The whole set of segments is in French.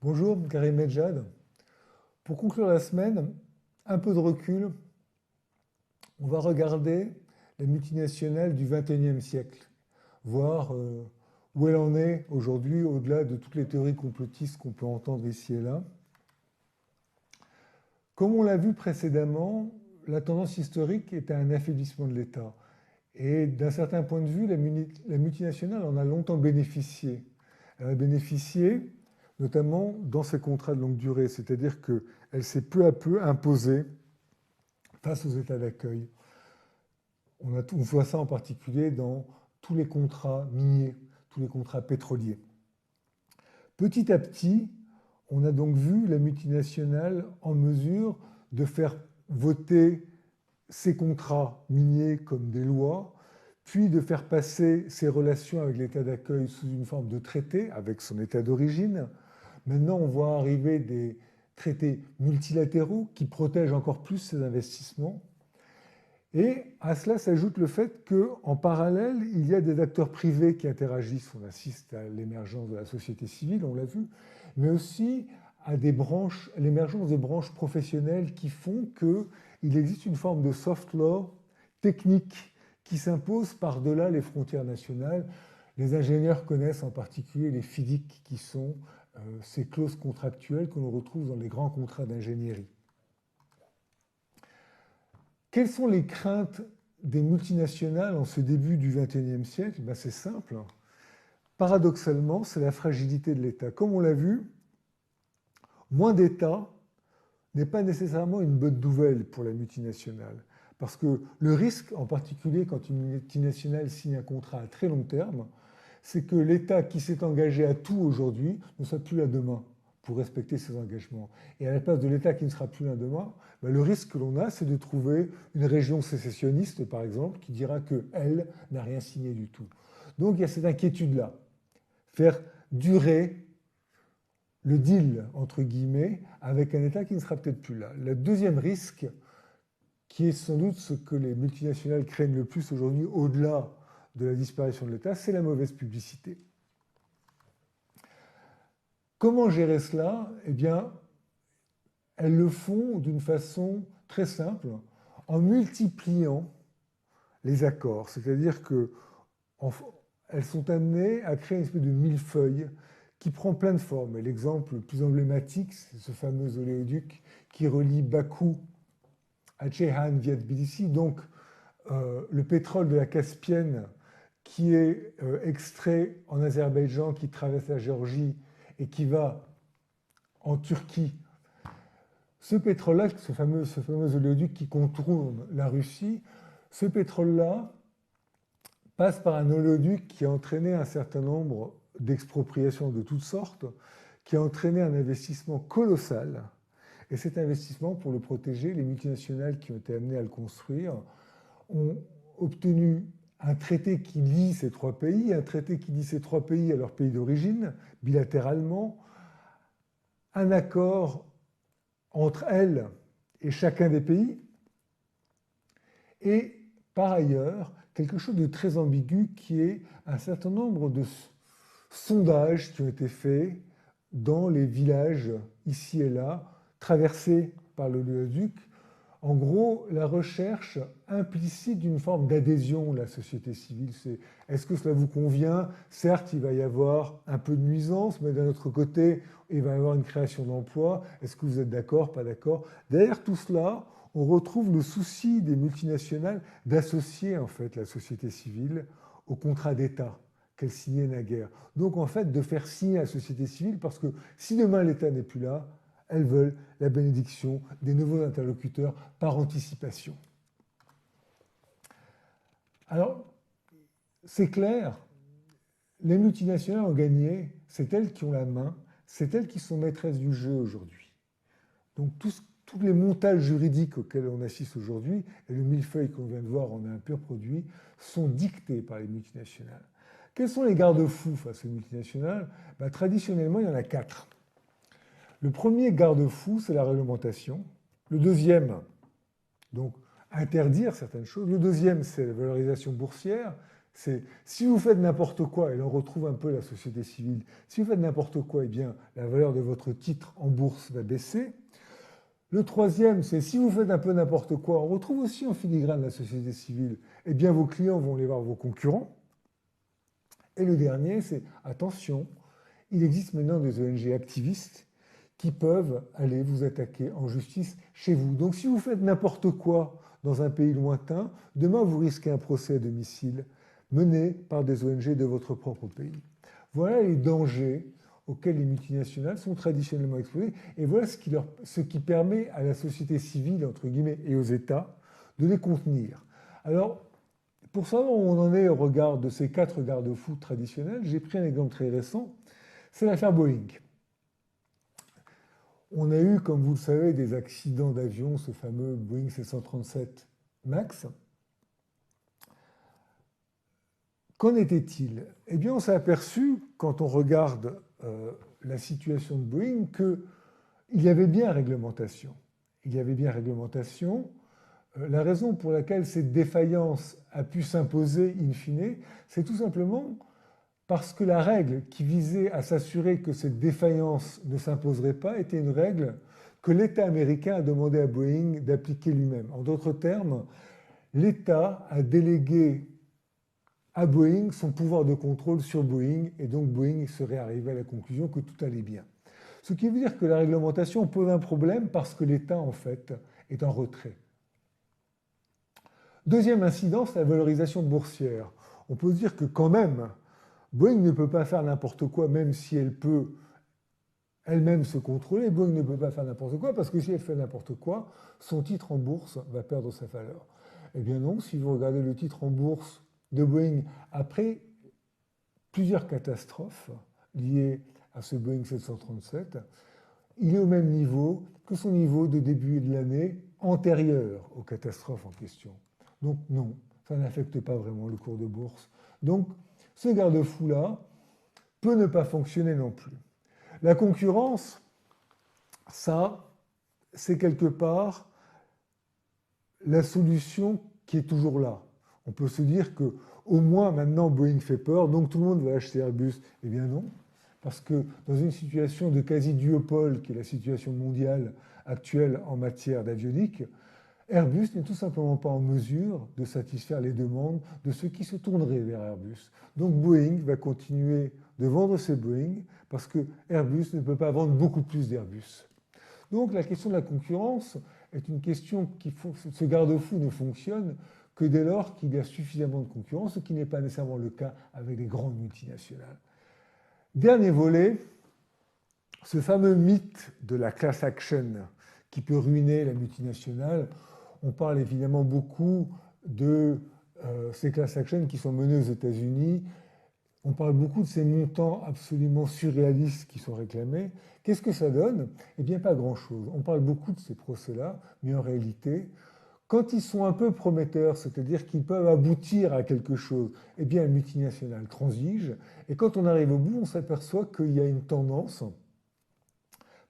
Bonjour, Karim Medjad. Pour conclure la semaine, un peu de recul, on va regarder les multinationales du XXIe siècle, voir où elle en est aujourd'hui, au-delà de toutes les théories complotistes qu'on peut entendre ici et là. Comme on l'a vu précédemment, la tendance historique est à un affaiblissement de l'État. Et d'un certain point de vue, la multinationale en a longtemps bénéficié. Elle a bénéficié notamment dans ses contrats de longue durée, c'est-à-dire qu'elle s'est peu à peu imposée face aux États d'accueil. On voit ça en particulier dans tous les contrats miniers, tous les contrats pétroliers. Petit à petit, on a donc vu la multinationale en mesure de faire voter ces contrats miniers comme des lois, puis de faire passer ses relations avec l'État d'accueil sous une forme de traité avec son État d'origine. Maintenant, on voit arriver des traités multilatéraux qui protègent encore plus ces investissements. Et à cela s'ajoute le fait qu'en parallèle, il y a des acteurs privés qui interagissent. On assiste à l'émergence de la société civile, on l'a vu, mais aussi à l'émergence des branches professionnelles qui font qu'il existe une forme de soft law technique qui s'impose par-delà les frontières nationales. Les ingénieurs connaissent en particulier les FIDIC, qui sont ces clauses contractuelles que l'on retrouve dans les grands contrats d'ingénierie. Quelles sont les craintes des multinationales en ce début du XXIe siècle? C'est simple. Paradoxalement, c'est la fragilité de l'État. Comme on l'a vu, moins d'État n'est pas nécessairement une bonne nouvelle pour la multinationale. Parce que le risque, en particulier quand une multinationale signe un contrat à très long terme, c'est que l'État qui s'est engagé à tout aujourd'hui ne soit plus là demain pour respecter ses engagements. Et à la place de l'État qui ne sera plus là demain, le risque que l'on a, c'est de trouver une région sécessionniste, par exemple, qui dira qu'elle n'a rien signé du tout. Donc il y a cette inquiétude-là. Faire durer le deal, entre guillemets, avec un État qui ne sera peut-être plus là. Le deuxième risque, qui est sans doute ce que les multinationales craignent le plus aujourd'hui, au-delà de la disparition de l'État, c'est la mauvaise publicité. Comment gérer cela? Eh bien, elles le font d'une façon très simple, en multipliant les accords. C'est-à-dire qu'elles sont amenées à créer une espèce de millefeuille qui prend plein de formes. Et l'exemple le plus emblématique, c'est ce fameux oléoduc qui relie Bakou à Ceyhan via Tbilissi. Donc, le pétrole de la Caspienne qui est extrait en Azerbaïdjan, qui traverse la Géorgie et qui va en Turquie. Ce pétrole-là, ce fameux oléoduc qui contourne la Russie, ce pétrole-là passe par un oléoduc qui a entraîné un certain nombre d'expropriations de toutes sortes, qui a entraîné un investissement colossal. Et cet investissement, pour le protéger, les multinationales qui ont été amenées à le construire ont obtenu un traité qui lie ces trois pays, un traité qui lie ces trois pays à leur pays d'origine, bilatéralement, un accord entre elles et chacun des pays, et par ailleurs, quelque chose de très ambigu qui est un certain nombre de sondages qui ont été faits dans les villages ici et là, traversés par l'oléoduc. En gros, la recherche implicite d'une forme d'adhésion de la société civile, c'est est-ce que cela vous convient? Certes, il va y avoir un peu de nuisance, mais d'un autre côté, il va y avoir une création d'emplois. Est-ce que vous êtes d'accord, pas d'accord? Derrière tout cela, on retrouve le souci des multinationales d'associer en fait la société civile au contrat d'État qu'elle signait naguère. Donc en fait, de faire signer la société civile, parce que si demain l'État n'est plus là, elles veulent la bénédiction des nouveaux interlocuteurs par anticipation. Alors, c'est clair, les multinationales ont gagné, c'est elles qui ont la main, c'est elles qui sont maîtresses du jeu aujourd'hui. Donc tous les montages juridiques auxquels on assiste aujourd'hui, et le millefeuille qu'on vient de voir en est un pur produit, sont dictés par les multinationales. Quels sont les garde-fous face aux multinationales? Traditionnellement, il y en a 4. Le premier garde-fou, c'est la réglementation. Le deuxième, donc interdire certaines choses. Le deuxième, c'est la valorisation boursière, C'est si vous faites n'importe quoi, et là on retrouve un peu la société civile, si vous faites n'importe quoi, eh bien la valeur de votre titre en bourse va baisser. Le troisième, c'est si vous faites un peu n'importe quoi, on retrouve aussi en filigrane la société civile, eh bien vos clients vont aller voir vos concurrents. Et le dernier, c'est attention, il existe maintenant des ONG activistes qui peuvent aller vous attaquer en justice chez vous. Donc si vous faites n'importe quoi dans un pays lointain, demain vous risquez un procès à domicile mené par des ONG de votre propre pays. Voilà les dangers auxquels les multinationales sont traditionnellement exposées, et voilà ce qui permet à la société civile, entre guillemets, et aux États, de les contenir. Alors, pour savoir où on en est au regard de ces 4 garde-fous traditionnels, j'ai pris un exemple très récent, c'est l'affaire Boeing. On a eu, comme vous le savez, des accidents d'avion, ce fameux Boeing 737 MAX. Qu'en était-il? Eh bien, on s'est aperçu, quand on regarde la situation de Boeing, qu'il y avait bien réglementation. Il y avait bien réglementation. La raison pour laquelle cette défaillance a pu s'imposer in fine, c'est tout simplement parce que la règle qui visait à s'assurer que cette défaillance ne s'imposerait pas était une règle que l'État américain a demandé à Boeing d'appliquer lui-même. En d'autres termes, l'État a délégué à Boeing son pouvoir de contrôle sur Boeing, et donc Boeing serait arrivé à la conclusion que tout allait bien. Ce qui veut dire que la réglementation pose un problème parce que l'État, en fait, est en retrait. Deuxième incident, c'est la valorisation boursière. On peut se dire que quand même, Boeing ne peut pas faire n'importe quoi, même si elle peut elle-même se contrôler. Boeing ne peut pas faire n'importe quoi, parce que si elle fait n'importe quoi, son titre en bourse va perdre sa valeur. Eh bien non, si vous regardez le titre en bourse de Boeing après plusieurs catastrophes liées à ce Boeing 737, il est au même niveau que son niveau de début de l'année antérieure aux catastrophes en question. Donc non, ça n'affecte pas vraiment le cours de bourse. Donc ce garde-fou-là peut ne pas fonctionner non plus. La concurrence, ça, c'est quelque part la solution qui est toujours là. On peut se dire que au moins maintenant Boeing fait peur, donc tout le monde va acheter Airbus. Eh bien non, parce que dans une situation de quasi-duopole, qui est la situation mondiale actuelle en matière d'avionique, Airbus n'est tout simplement pas en mesure de satisfaire les demandes de ceux qui se tourneraient vers Airbus. Donc Boeing va continuer de vendre ses Boeing parce que Airbus ne peut pas vendre beaucoup plus d'Airbus. Donc la question de la concurrence est une question qui ce garde-fou ne fonctionne que dès lors qu'il y a suffisamment de concurrence, ce qui n'est pas nécessairement le cas avec les grandes multinationales. Dernier volet, ce fameux mythe de la class action qui peut ruiner la multinationale. On parle évidemment beaucoup de ces class actions qui sont menées aux États-Unis. On parle beaucoup de ces montants absolument surréalistes qui sont réclamés. Qu'est-ce que ça donne? Eh bien, pas grand-chose. On parle beaucoup de ces procès-là, mais en réalité, quand ils sont un peu prometteurs, c'est-à-dire qu'ils peuvent aboutir à quelque chose, eh bien, la multinationale transige. Et quand on arrive au bout, on s'aperçoit qu'il y a une tendance,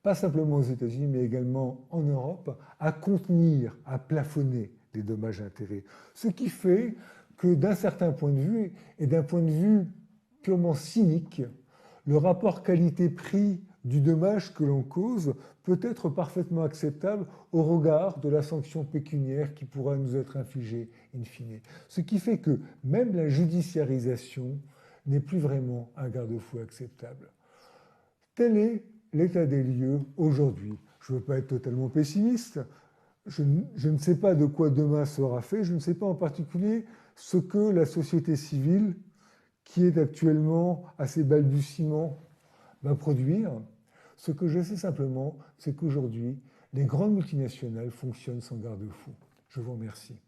pas simplement aux États-Unis, mais également en Europe, à contenir, à plafonner les dommages et intérêts. Ce qui fait que d'un certain point de vue, et d'un point de vue purement cynique, le rapport qualité-prix du dommage que l'on cause peut être parfaitement acceptable au regard de la sanction pécuniaire qui pourra nous être infligée in fine. Ce qui fait que même la judiciarisation n'est plus vraiment un garde-fou acceptable. Tel est l'état des lieux aujourd'hui. Je ne veux pas être totalement pessimiste. Je ne sais pas de quoi demain sera fait. Je ne sais pas en particulier ce que la société civile, qui est actuellement à ses balbutiements, va produire. Ce que je sais simplement, c'est qu'aujourd'hui, les grandes multinationales fonctionnent sans garde-fou. Je vous remercie.